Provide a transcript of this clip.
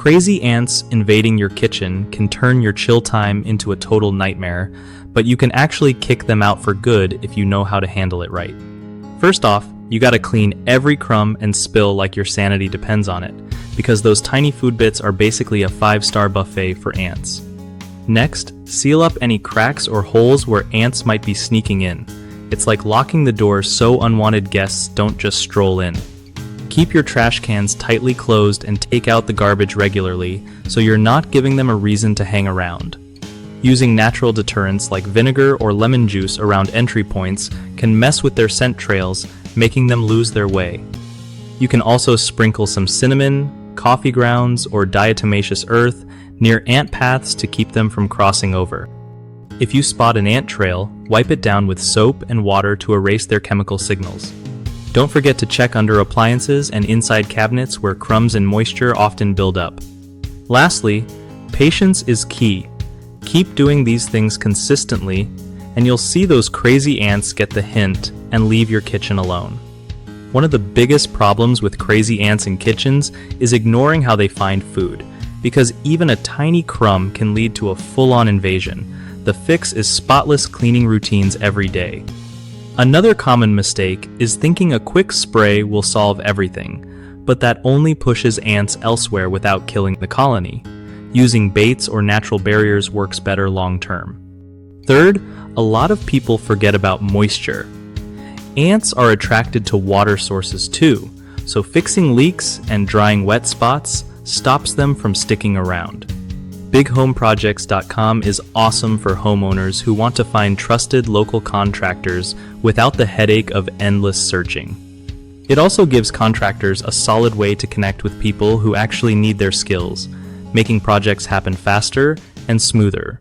Crazy ants invading your kitchen can turn your chill time into a total nightmare, but you can actually kick them out for good if you know how to handle it right. First off, you gotta clean every crumb and spill like your sanity depends on it, because those tiny food bits are basically a 5-star buffet for ants. Next, seal up any cracks or holes where ants might be sneaking in. It's like locking the door so unwanted guests don't just stroll in. Keep your trash cans tightly closed and take out the garbage regularly, so you're not giving them a reason to hang around. Using natural deterrents like vinegar or lemon juice around entry points can mess with their scent trails, making them lose their way. You can also sprinkle some cinnamon, coffee grounds, or diatomaceous earth near ant paths to keep them from crossing over. If you spot an ant trail, wipe it down with soap and water to erase their chemical signals. Don't forget to check under appliances and inside cabinets where crumbs and moisture often build up. Lastly, patience is key. Keep doing these things consistently, and you'll see those crazy ants get the hint and leave your kitchen alone. One of the biggest problems with crazy ants in kitchens is ignoring how they find food, because even a tiny crumb can lead to a full-on invasion. The fix is spotless cleaning routines every day. Another common mistake is thinking a quick spray will solve everything, but that only pushes ants elsewhere without killing the colony. Using baits or natural barriers works better long-term. Third, a lot of people forget about moisture. Ants are attracted to water sources too, so fixing leaks and drying wet spots stops them from sticking around. BigHomeProjects.com is awesome for homeowners who want to find trusted local contractors without the headache of endless searching. It also gives contractors a solid way to connect with people who actually need their skills, making projects happen faster and smoother.